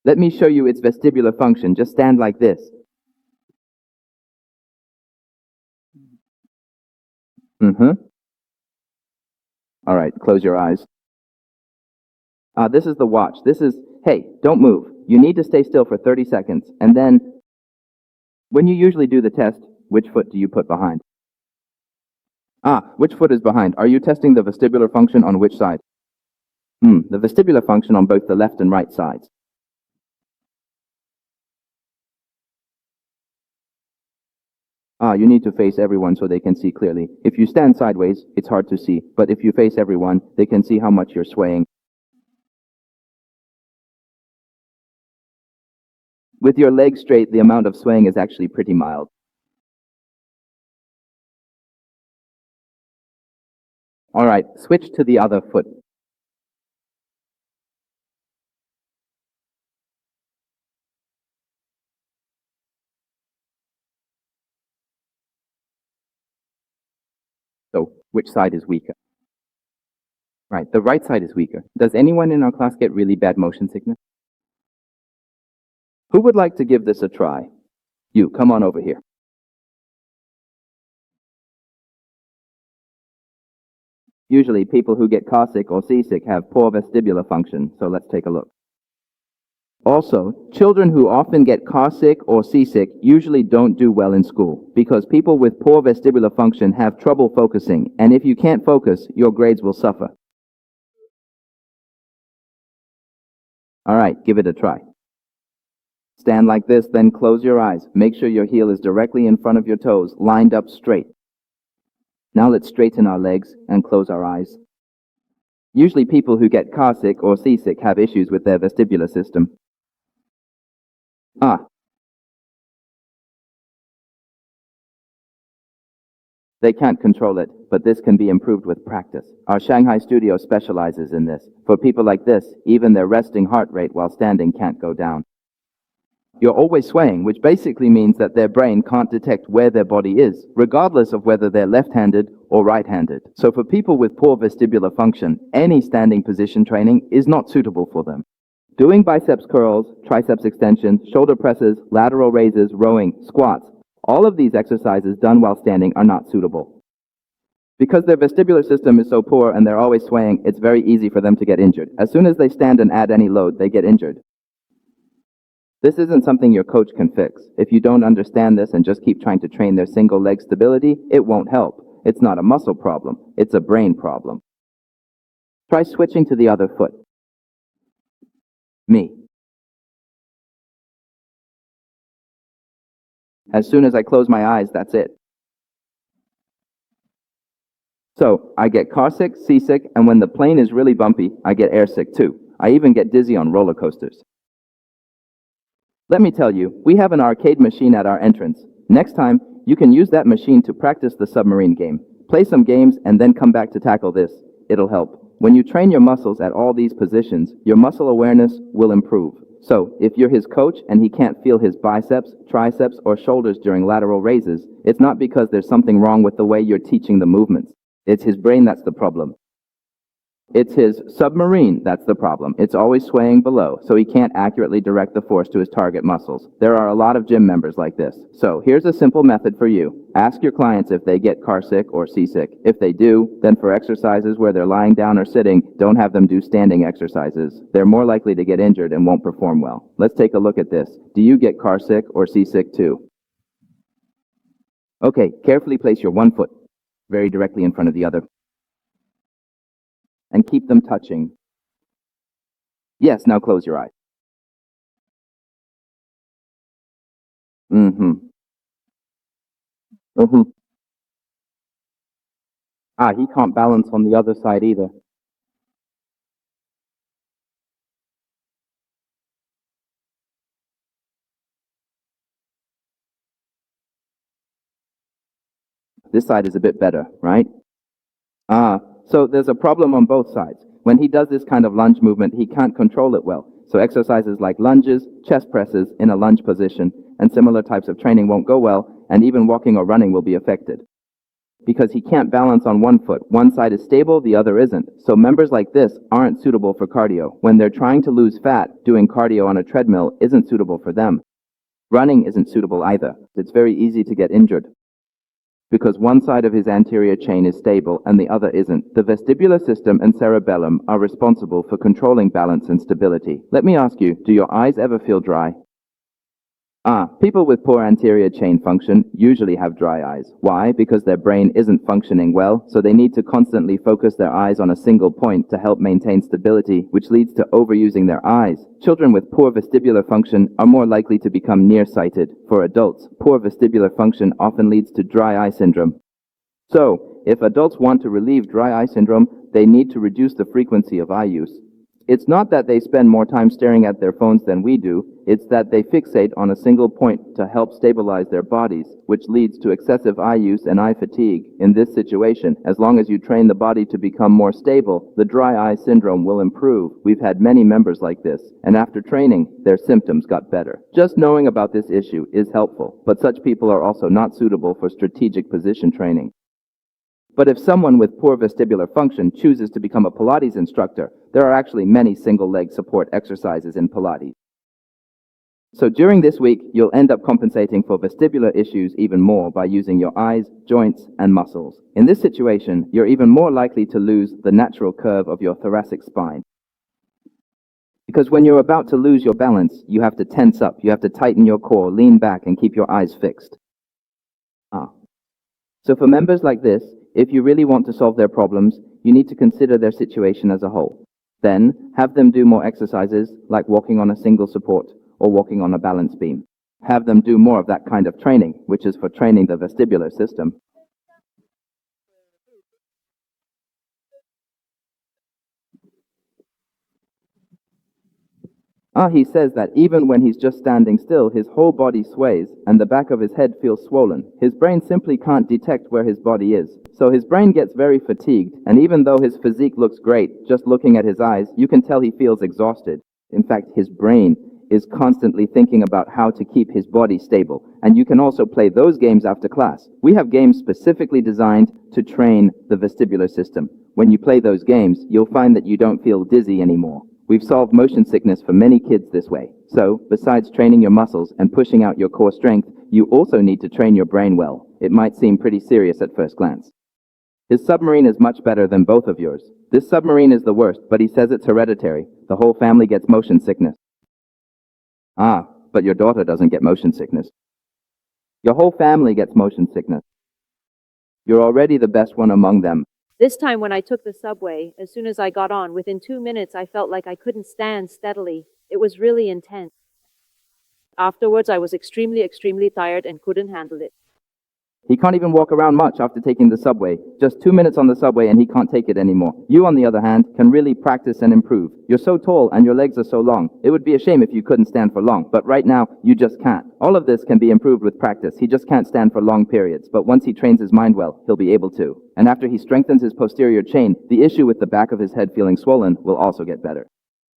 Let me show you its vestibular function. Just stand like this. All right, close your eyes. This is the watch. Hey, don't move. You need to stay still for 30 seconds. And then, when you usually do the test, which foot do you put behind? Which foot is behind? Are you testing the vestibular function on which side? The vestibular function on both the left and right sides. You need to face everyone so they can see clearly. If you stand sideways, it's hard to see, but if you face everyone, they can see how much you're swaying. With your legs straight, the amount of swaying is actually pretty mild. All right, switch to the other foot. So, which side is weaker? Right, the right side is weaker. Does anyone in our class get really bad motion sickness? Who would like to give this a try? You, come on over here. Usually, people who get car sick or seasick have poor vestibular function, so let's take a look. Also, children who often get car sick or seasick usually don't do well in school because people with poor vestibular function have trouble focusing, and if you can't focus, your grades will suffer. All right, give it a try. Stand like this, then close your eyes. Make sure your heel is directly in front of your toes, lined up straight. Now let's straighten our legs and close our eyes. Usually people who get car sick or seasick have issues with their vestibular system. They can't control it, but this can be improved with practice. Our Shanghai studio specializes in this. For people like this, even their resting heart rate while standing can't go down. You're always swaying, which basically means that their brain can't detect where their body is, regardless of whether they're left-handed or right-handed. So for people with poor vestibular function, any standing position training is not suitable for them. Doing biceps curls, triceps extensions, shoulder presses, lateral raises, rowing, squats, all of these exercises done while standing are not suitable. Because their vestibular system is so poor and they're always swaying, it's very easy for them to get injured. As soon as they stand and add any load, they get injured. This isn't something your coach can fix. If you don't understand this and just keep trying to train their single leg stability, it won't help. It's not a muscle problem, it's a brain problem. Try switching to the other foot. Me. As soon as I close my eyes, that's it. So, I get car sick, seasick, and when the plane is really bumpy, I get air sick too. I even get dizzy on roller coasters. Let me tell you, we have an arcade machine at our entrance. Next time, you can use that machine to practice the submarine game. Play some games and then come back to tackle this. It'll help. When you train your muscles at all these positions, your muscle awareness will improve. So, if you're his coach and he can't feel his biceps, triceps, or shoulders during lateral raises, it's not because there's something wrong with the way you're teaching the movements. It's his brain that's the problem. It's his submarine that's the problem. It's always swaying below, so he can't accurately direct the force to his target muscles. There are a lot of gym members like this. So here's a simple method for you. Ask your clients if they get car sick or seasick. If they do, then for exercises where they're lying down or sitting, don't have them do standing exercises. They're more likely to get injured and won't perform well. Let's take a look at this. Do you get car sick or seasick too? Okay, carefully place your one foot very directly in front of the other. And keep them touching. Yes, now close your eyes. He can't balance on the other side either. This side is a bit better, right? So there's a problem on both sides. When he does this kind of lunge movement, he can't control it well. So exercises like lunges, chest presses in a lunge position, and similar types of training won't go well, and even walking or running will be affected. because he can't balance on one foot. One side is stable, the other isn't. So members like this aren't suitable for cardio. When they're trying to lose fat, doing cardio on a treadmill isn't suitable for them. Running isn't suitable either. It's very easy to get injured because one side of his anterior chain is stable and the other isn't. The vestibular system and cerebellum are responsible for controlling balance and stability. Let me ask you, do your eyes ever feel dry? People with poor anterior chain function usually have dry eyes. Why? Because their brain isn't functioning well, so they need to constantly focus their eyes on a single point to help maintain stability, which leads to overusing their eyes. Children with poor vestibular function are more likely to become nearsighted. For adults, poor vestibular function often leads to dry eye syndrome. So, if adults want to relieve dry eye syndrome, they need to reduce the frequency of eye use. It's not that they spend more time staring at their phones than we do, it's that they fixate on a single point to help stabilize their bodies, which leads to excessive eye use and eye fatigue. In this situation, as long as you train the body to become more stable, the dry eye syndrome will improve. We've had many members like this, and after training, their symptoms got better. Just knowing about this issue is helpful, but such people are also not suitable for strategic position training. But if someone with poor vestibular function chooses to become a Pilates instructor, there are actually many single-leg support exercises in Pilates. So during this week, you'll end up compensating for vestibular issues even more by using your eyes, joints, and muscles. In this situation, you're even more likely to lose the natural curve of your thoracic spine. Because when you're about to lose your balance, you have to tense up, you have to tighten your core, lean back, and keep your eyes fixed. So for members like this, if you really want to solve their problems, you need to consider their situation as a whole. Then, have them do more exercises, like walking on a single support or walking on a balance beam. Have them do more of that kind of training, which is for training the vestibular system. He says that even when he's just standing still, his whole body sways and the back of his head feels swollen. His brain simply can't detect where his body is. So his brain gets very fatigued, and even though his physique looks great, just looking at his eyes, you can tell he feels exhausted. In fact, his brain is constantly thinking about how to keep his body stable. And you can also play those games after class. We have games specifically designed to train the vestibular system. When you play those games, you'll find that you don't feel dizzy anymore. We've solved motion sickness for many kids this way. So, besides training your muscles and pushing out your core strength, you also need to train your brain well. It might seem pretty serious at first glance. His submarine is much better than both of yours. This submarine is the worst, but he says it's hereditary. The whole family gets motion sickness. But your daughter doesn't get motion sickness. Your whole family gets motion sickness. You're already the best one among them. This time when I took the subway, as soon as I got on, within 2 minutes I felt like I couldn't stand steadily. It was really intense. Afterwards I was extremely tired and couldn't handle it. He can't even walk around much after taking the subway. Just 2 minutes on the subway and he can't take it anymore. You, on the other hand, can really practice and improve. You're so tall and your legs are so long. It would be a shame if you couldn't stand for long, but right now, you just can't. All of this can be improved with practice. He just can't stand for long periods, but once he trains his mind well, he'll be able to. And after he strengthens his posterior chain, the issue with the back of his head feeling swollen will also get better.